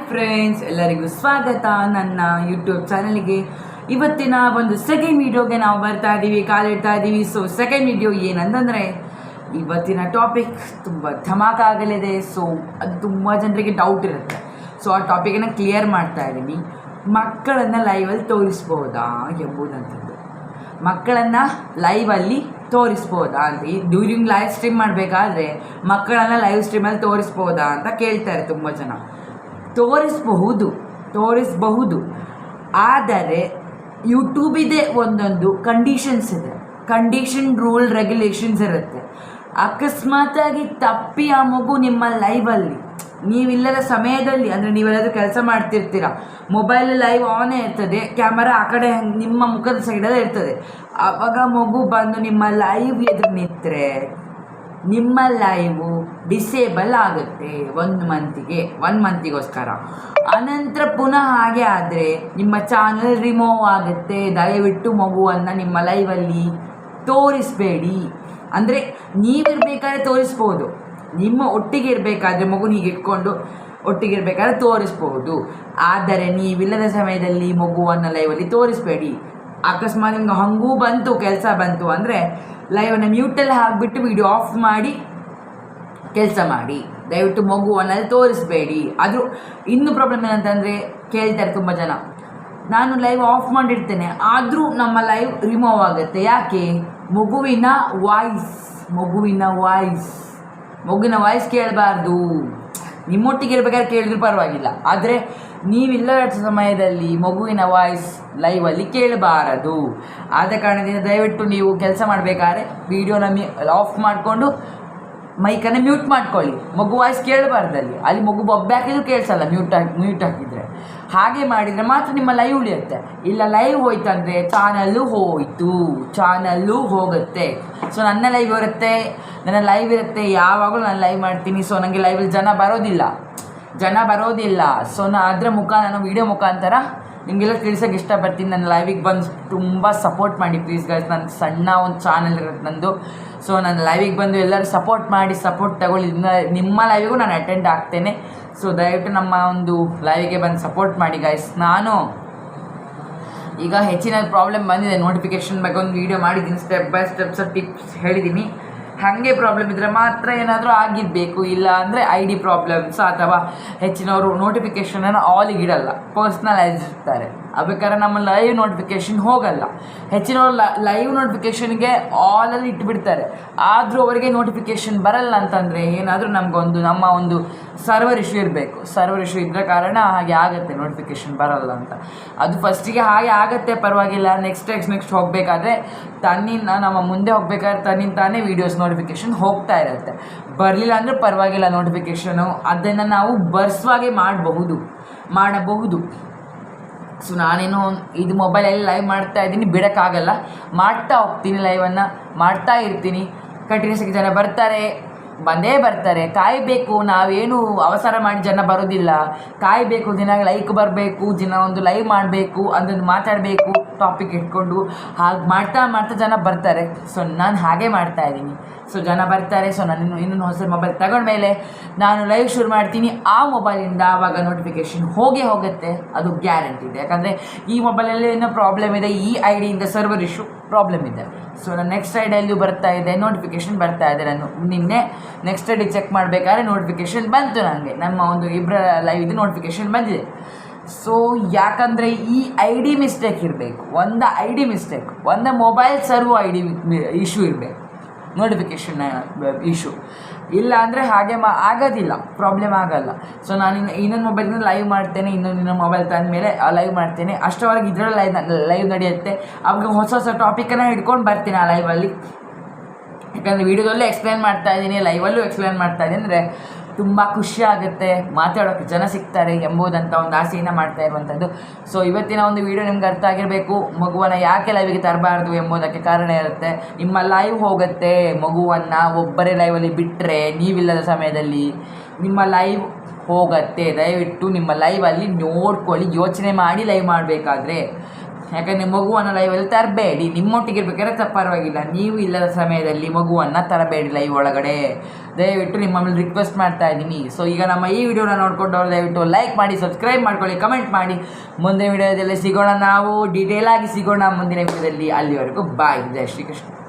Friends, ಎಲ್ಲರಿಗೂ ಸ್ವಾಗತ ನನ್ನ ಯೂಟ್ಯೂಬ್ ಚಾನಲ್ಗೆ. ಇವತ್ತಿನ ಒಂದು ಸೆಕೆಂಡ್ ವಿಡಿಯೋಗೆ ನಾವು ಬರ್ತಾ ಇದ್ದೀವಿ, ಕಾಲಿಡ್ತಾ ಇದ್ದೀವಿ. ಸೊ ಸೆಕೆಂಡ್ ವಿಡಿಯೋ ಏನಂತಂದರೆ, ಇವತ್ತಿನ ಟಾಪಿಕ್ ತುಂಬ ಧಮಾಕ ಆಗಲಿದೆ. ಸೊ ಅದು ತುಂಬ ಜನರಿಗೆ ಡೌಟ್ ಇರುತ್ತೆ. ಸೊ ಆ ಟಾಪಿಕನ್ನು ಕ್ಲಿಯರ್ ಮಾಡ್ತಾ ಇದ್ದೀನಿ. ಮಕ್ಕಳನ್ನು ಲೈವಲ್ಲಿ ತೋರಿಸ್ಬೋದಾ ಎಂಬುದಂಥದ್ದು. ಮಕ್ಕಳನ್ನು ಲೈವಲ್ಲಿ ತೋರಿಸ್ಬೋದಾ ಅಂತ, ಈ ಡ್ಯೂರಿಂಗ್ ಲೈವ್ ಸ್ಟ್ರೀಮ್ ಮಾಡಬೇಕಾದ್ರೆ ಮಕ್ಕಳನ್ನು ಲೈವ್ ಸ್ಟ್ರೀಮಲ್ಲಿ ತೋರಿಸ್ಬೋದಾ ಅಂತ ಕೇಳ್ತಾರೆ ತುಂಬ ಜನ. ತೋರಿಸಬಹುದು, ಆದರೆ ಯೂಟ್ಯೂಬಿದೆ ಒಂದೊಂದು ಕಂಡೀಷನ್ಸ್ ಇದೆ, ಕಂಡೀಷನ್ ರೂಲ್ ರೆಗ್ಯುಲೇಷನ್ಸ್ ಇರುತ್ತೆ. ಅಕಸ್ಮಾತಾಗಿ ತಪ್ಪಿ ಆ ಮಗು ನಿಮ್ಮ ಲೈವಲ್ಲಿ ನೀವಿಲ್ಲದ ಸಮಯದಲ್ಲಿ, ಅಂದರೆ ನೀವೆಲ್ಲಾದರೂ ಕೆಲಸ ಮಾಡ್ತಿರ್ತೀರ, ಮೊಬೈಲ್ ಲೈವ್ ಆನೇ ಇರ್ತದೆ, ಕ್ಯಾಮರಾ ಆ ಕಡೆ ನಿಮ್ಮ ಮುಖದ ಸೈಡಲ್ಲೇ ಇರ್ತದೆ, ಆವಾಗ ಮಗು ಬಂದು ನಿಮ್ಮ ಲೈವ್ ಎದುರು ನಿಂತರೆ ನಿಮ್ಮ ಲೈವು ಡಿಸೇಬಲ್ ಆಗುತ್ತೆ 1 ಮಂತಿಗೋಸ್ಕರ. ಅನಂತರ ಪುನಃ ಹಾಗೆ ಆದರೆ ನಿಮ್ಮ ಚಾನಲ್ ರಿಮೂವ್ ಆಗುತ್ತೆ. ದಯವಿಟ್ಟು ಮಗುವನ್ನು ನಿಮ್ಮ ಲೈವಲ್ಲಿ ತೋರಿಸಬೇಡಿ. ಅಂದರೆ ನೀವಿರಬೇಕಾದ್ರೆ ತೋರಿಸ್ಬೋದು, ನಿಮ್ಮ ಒಟ್ಟಿಗೆ ಇರಬೇಕಾದ್ರೆ ಮಗು ಹೀಗೆ ಇಟ್ಕೊಂಡು ಒಟ್ಟಿಗೆ ಇರಬೇಕಾದ್ರೆ ತೋರಿಸ್ಬೋದು. ಆದರೆ ನೀವಿಲ್ಲದ ಸಮಯದಲ್ಲಿ ಮಗುವನ್ನು ಲೈವಲ್ಲಿ ತೋರಿಸಬೇಡಿ. ಅಕಸ್ಮಾತ್ ನಿಮ್ಗೆ ಹಂಗೂ ಬಂತು, ಕೆಲಸ ಬಂತು ಅಂದರೆ ಲೈವನ್ನು ಮ್ಯೂಟಲ್ಲಿ ಹಾಕಿಬಿಟ್ಟು ವಿಡಿಯೋ ಆಫ್ ಮಾಡಿ ಕೆಲಸ ಮಾಡಿ. ದಯವಿಟ್ಟು ಮಗುವನ್ನು ತೋರಿಸಬೇಡಿ. ಆದರೂ ಇನ್ನೂ ಪ್ರಾಬ್ಲಮ್ ಏನಂತಂದರೆ, ಕೇಳ್ತಾರೆ ತುಂಬ ಜನ, ನಾನು ಲೈವ್ ಆಫ್ ಮಾಡಿರ್ತೇನೆ ಆದರೂ ನಮ್ಮ ಲೈವ್ ರಿಮೂವ್ ಆಗುತ್ತೆ. ಯಾಕೆ? ಮಗುವಿನ ವಾಯ್ಸ್ ಕೇಳಬಾರ್ದು. ನಿಮ್ಮೊಟ್ಟಿಗೆ ಇರಬೇಕಾದ್ರೆ ಕೇಳಿದ್ರು ಪರವಾಗಿಲ್ಲ, ಆದರೆ ನೀವಿಲ್ಲ ಸಮಯದಲ್ಲಿ ಮಗುವಿನ ವಾಯ್ಸ್ ಲೈವಲ್ಲಿ ಕೇಳಬಾರದು. ಆದ ಕಾರಣದಿಂದ ದಯವಿಟ್ಟು ನೀವು ಕೆಲಸ ಮಾಡಬೇಕಾದ್ರೆ ವಿಡಿಯೋನ ಆಫ್ ಮಾಡಿಕೊಂಡು ಮೈಕನ್ನು ಮ್ಯೂಟ್ ಮಾಡ್ಕೊಳ್ಳಿ. ಮಗು ವಾಯ್ಸ್ ಕೇಳಬಾರ್ದಲ್ಲಿ, ಅಲ್ಲಿ ಮಗು ಬೊಬ್ಬೆ ಹಾಕಿದ್ರು ಕೇಳಿಸಲ್ಲ ಮ್ಯೂಟ್ ಹಾಕಿದರೆ. ಹಾಗೆ ಮಾಡಿದರೆ ಮಾತ್ರ ನಿಮ್ಮ ಲೈವ್ ಉಳಿಯುತ್ತೆ. ಇಲ್ಲ ಲೈವ್ ಹೋಯ್ತಂದರೆ ಚಾನಲ್ಲು ಹೋಗುತ್ತೆ. ಸೊ ನನ್ನ ಲೈವ್ ಇರುತ್ತೆ, ಯಾವಾಗಲೂ ನಾನು ಲೈವ್ ಮಾಡ್ತೀನಿ. ಸೊ ನನಗೆ ಲೈವಲ್ಲಿ ಜನ ಬರೋದಿಲ್ಲ. ಸೊ ಅದರ ನಾನು ವೀಡಿಯೋ ಮುಖಾಂತರ ನಿಮಗೆಲ್ಲ ತಿಳಿಸೋಕೆ ಇಷ್ಟಪಡ್ತೀನಿ. ನನ್ನ ಲೈವಿಗೆ ಬಂದು ತುಂಬ ಸಪೋರ್ಟ್ ಮಾಡಿ ಪ್ಲೀಸ್ ಗೈಸ್. ನನ್ನ ಸಣ್ಣ ಒಂದು ಚಾನಲ್ ಇರುತ್ತೆ ನಂದು. ಸೊ ನನ್ನ ಲೈವಿಗೆ ಬಂದು ಎಲ್ಲರೂ ಸಪೋರ್ಟ್ ತಗೊಳ್ಳಿ. ನಿಮ್ಮ ಲೈವಿಗೂ ನಾನು ಅಟೆಂಡ್ ಆಗ್ತೇನೆ. ಸೊ ದಯವಿಟ್ಟು ನಮ್ಮ ಒಂದು ಲೈವಿಗೆ ಬಂದು ಸಪೋರ್ಟ್ ಮಾಡಿ ಗೈಸ್. ನಾನು ಈಗ ಹೆಚ್ಚಿನ ಪ್ರಾಬ್ಲಮ್ ಬಂದಿದೆ, ನೋಟಿಫಿಕೇಷನ್ ಬಗ್ಗೆ ಒಂದು ವೀಡಿಯೋ ಮಾಡಿದ್ದೀನಿ, ಸ್ಟೆಪ್ ಬೈ ಸ್ಟೆಪ್ಸ್ ಟಿಪ್ಸ್ ಹೇಳಿದ್ದೀನಿ. ಹಾಗೆ ಪ್ರಾಬ್ಲಮ್ ಇದ್ದರೆ ಮಾತ್ರ ಏನಾದರೂ ಆಗಿರಬೇಕು, ಇಲ್ಲ ಅಂದರೆ ID ಪ್ರಾಬ್ಲಮ್ಸ್ ಅಥವಾ ಹೆಚ್ಚಿನವರು ನೋಟಿಫಿಕೇಷನನ್ನು ಆಲಿಗೆ ಇಡಲ್ಲ, ಪರ್ಸ್ನಲೈಸ್ ಇರ್ತಾರೆ. ಬೇಕಾದ್ರೆ ನಮ್ಮ ಲೈವ್ ನೋಟಿಫಿಕೇಷನ್ ಹೋಗಲ್ಲ. ಹೆಚ್ಚಿನವರು ಲೈವ್ ನೋಟಿಫಿಕೇಷನ್ಗೆ ಆಲಲ್ಲಿ ಇಟ್ಬಿಡ್ತಾರೆ, ಆದರೂ ಅವರಿಗೆ ನೋಟಿಫಿಕೇಷನ್ ಬರಲ್ಲ. ಅಂತಂದರೆ ಏನಾದರೂ ನಮ್ಮ ಒಂದು ಸರ್ವರ್ ಇಶ್ಯೂ ಇರಬೇಕು. ಸರ್ವರ್ ಇಶ್ಯೂ ಇದ್ದ ಕಾರಣ ಹಾಗೆ ಆಗುತ್ತೆ, ನೋಟಿಫಿಕೇಷನ್ ಬರಲ್ಲ ಅಂತ. ಅದು ಫಸ್ಟಿಗೆ ಹಾಗೆ ಆಗುತ್ತೆ, ಪರವಾಗಿಲ್ಲ. ನೆಕ್ಸ್ಟ್ ಹೋಗಬೇಕಾದ್ರೆ ನಮ್ಮ ಮುಂದೆ ಹೋಗಬೇಕಾದ್ರೆ ತಾನೇ ವೀಡಿಯೋಸ್ ನೋಟಿಫಿಕೇಷನ್ ಹೋಗ್ತಾ ಇರುತ್ತೆ. ಬರಲಿಲ್ಲ ಅಂದರೆ ಪರವಾಗಿಲ್ಲ ನೋಟಿಫಿಕೇಷನು, ಅದನ್ನು ನಾವು ಬರ್ಸುವಾಗೆ ಮಾಡಬಹುದು. ಸೊ ನಾನೇನು ಇದು ಮೊಬೈಲಲ್ಲಿ ಲೈವ್ ಮಾಡ್ತಾ ಇದ್ದೀನಿ, ಬಿಡೋಕ್ಕಾಗಲ್ಲ, ಮಾಡ್ತಾ ಹೋಗ್ತೀನಿ, ಲೈವನ್ನು ಮಾಡ್ತಾ ಇರ್ತೀನಿ. ಕಂಟಿನ್ಯೂಸ್ ಆಗಿ ಜನ ಬಂದೇ ಬರ್ತಾರೆ. ಕಾಯಬೇಕು, ನಾವೇನು ಅವಸರ ಮಾಡಿ ಜನ ಬರೋದಿಲ್ಲ. ಕಾಯಬೇಕು, ದಿನ ಲೈಕ್ ಬರಬೇಕು, ದಿನ ಒಂದು ಲೈವ್ ಮಾಡಬೇಕು, ಅದನ್ನು ಮಾತಾಡಬೇಕು ಟಾಪಿಕ್ ಇಟ್ಕೊಂಡು. ಹಾಗೆ ಮಾಡ್ತಾ ಜನ ಬರ್ತಾರೆ. ಸೊ ನಾನು ಹಾಗೆ ಮಾಡ್ತಾಯಿದ್ದೀನಿ. ಸೊ ಜನ ಬರ್ತಾರೆ. ಸೊ ನಾನು ಇನ್ನೊಂದು ಹೊಸ ಮೊಬೈಲ್ ತಗೊಂಡ್ಮೇಲೆ ನಾನು ಲೈವ್ ಶುರು ಮಾಡ್ತೀನಿ. ಆ ಮೊಬೈಲಿಂದ ಆವಾಗ ನೋಟಿಫಿಕೇಷನ್ ಹೋಗುತ್ತೆ, ಅದು ಗ್ಯಾರಂಟಿ ಇದೆ. ಯಾಕಂದರೆ ಈ ಮೊಬೈಲಲ್ಲಿ ಏನೋ ಪ್ರಾಬ್ಲಮ್ ಇದೆ, ಈ IDಯಿಂದ ಸರ್ವರ್ ಇಶ್ಯೂ ಪ್ರಾಬ್ಲಮ್ ಇದೆ. ಸೊ ನಾನು ನೆಕ್ಸ್ಟ್ ಐಡಿಯಲ್ಲೂ ಬರ್ತಾ ಇದೆ, ನೋಟಿಫಿಕೇಷನ್ ಬರ್ತಾ ಇದೆ. ನಾನು ನಿನ್ನೆ ನೆಕ್ಸ್ಟ್ ಐಡಿ ಚೆಕ್ ಮಾಡಬೇಕಾದ್ರೆ ನೋಟಿಫಿಕೇಷನ್ ಬಂತು ನನಗೆ, ನಮ್ಮ ಒಂದು ಇಬ್ಬರ ಲೈವ್ ಇದು ನೋಟಿಫಿಕೇಷನ್ ಬಂದಿದೆ. ಸೊ ಯಾಕಂದರೆ ಈ ID ಮಿಸ್ಟೇಕ್ ಇರಬೇಕು, ಒಂದು ಮೊಬೈಲ್ ಸರ್ವ್ ID ಇಶ್ಯೂ ಇರಬೇಕು, ನೋಟಿಫಿಕೇಷನ್ ಇಶ್ಯೂ ಇಲ್ಲ ಅಂದರೆ ಹಾಗೆ ಆಗೋದಿಲ್ಲ, ಪ್ರಾಬ್ಲಮ್ ಆಗಲ್ಲ. ಸೊ ನಾನು ಇನ್ನೊಂದು ಮೊಬೈಲ್ನ ಲೈವ್ ಮಾಡ್ತೇನೆ, ಇನ್ನೊಂದು ಮೊಬೈಲ್ ತಂದಮೇಲೆ ಲೈವ್ ಮಾಡ್ತೇನೆ. ಅಷ್ಟರವರೆಗೆ ಇದರಲ್ಲಿ ಲೈವ್ ನಡೆಯುತ್ತೆ. ಅವಾಗ ಹೊಸ ಟಾಪಿಕನ್ನು ಹಿಡ್ಕೊಂಡು ಬರ್ತೀನಿ ಆ ಲೈವಲ್ಲಿ. ಯಾಕಂದರೆ ವೀಡಿಯೋದಲ್ಲೂ ಎಕ್ಸ್ಪ್ಲೇನ್ ಮಾಡ್ತಾಯಿದ್ದೀನಿ, ಲೈವಲ್ಲೂ ಎಕ್ಸ್ಪ್ಲೇನ್ ಮಾಡ್ತಾಯಿದ್ದೀನಿ. ಅಂದರೆ ತುಂಬ ಖುಷಿ ಆಗುತ್ತೆ, ಮಾತಾಡೋಕ್ಕೆ ಜನ ಸಿಗ್ತಾರೆ ಎಂಬುದಂಥ ಒಂದು ಆಸೆಯನ್ನು ಮಾಡ್ತಾ ಇರುವಂಥದ್ದು. ಸೊ ಇವತ್ತಿನ ಒಂದು ವಿಡಿಯೋ ನಿಮ್ಗೆ ಅರ್ಥ ಆಗಿರಬೇಕು. ಮಗುವನ್ನು ಯಾಕೆ ಲೈವಿಗೆ ತರಬಾರ್ದು ಎಂಬುದಕ್ಕೆ ಕಾರಣ ಇರುತ್ತೆ. ನಿಮ್ಮ ಲೈವ್ ಹೋಗುತ್ತೆ, ಮಗುವನ್ನು ಒಬ್ಬರೇ ಲೈವಲ್ಲಿ ಬಿಟ್ಟರೆ, ನೀವಿಲ್ಲದ ಸಮಯದಲ್ಲಿ ನಿಮ್ಮ ಲೈವ್ ಹೋಗುತ್ತೆ. ದಯವಿಟ್ಟು ನಿಮ್ಮ ಲೈವಲ್ಲಿ ನೋಡ್ಕೊಳ್ಳಿ, ಯೋಚನೆ ಮಾಡಿ ಲೈವ್ ಮಾಡಬೇಕಾದ್ರೆ ಯಾಕಂದರೆ ಮಗುವನ್ನು ಲೈವಲ್ಲಿ ತರಬೇಡಿ. ನಿಮ್ಮೊಟ್ಟಿಗೆ ಇರ್ಬೇಕಾದ್ರೆ ಪರವಾಗಿಲ್ಲ, ನೀವು ಇಲ್ಲದ ಸಮಯದಲ್ಲಿ ಮಗುವನ್ನು ತರಬೇಡಿ ಲೈವ್ ಒಳಗಡೆ, ದಯವಿಟ್ಟು ನಿಮ್ಮ ಮೇಲೆ ರಿಕ್ವೆಸ್ಟ್ ಮಾಡ್ತಾ ಇದ್ದೀನಿ. ಸೊ ಈಗ ನಮ್ಮ ಈ ವಿಡಿಯೋನ ನೋಡ್ಕೊಂಡವ್ರು ದಯವಿಟ್ಟು ಲೈಕ್ ಮಾಡಿ, ಸಬ್ಸ್ಕ್ರೈಬ್ ಮಾಡ್ಕೊಳ್ಳಿ, ಕಮೆಂಟ್ ಮಾಡಿ. ಮುಂದಿನ ವಿಡಿಯೋದಲ್ಲಿ ಸಿಗೋಣ, ನಾವು ಡೀಟೇಲ್ ಆಗಿ ಸಿಗೋಣ ಮುಂದಿನ ವಿಡಿಯೋದಲ್ಲಿ. ಅಲ್ಲಿವರೆಗೂ ಬಾಯ್, ಜೈ ಶ್ರೀಕೃಷ್ಣ.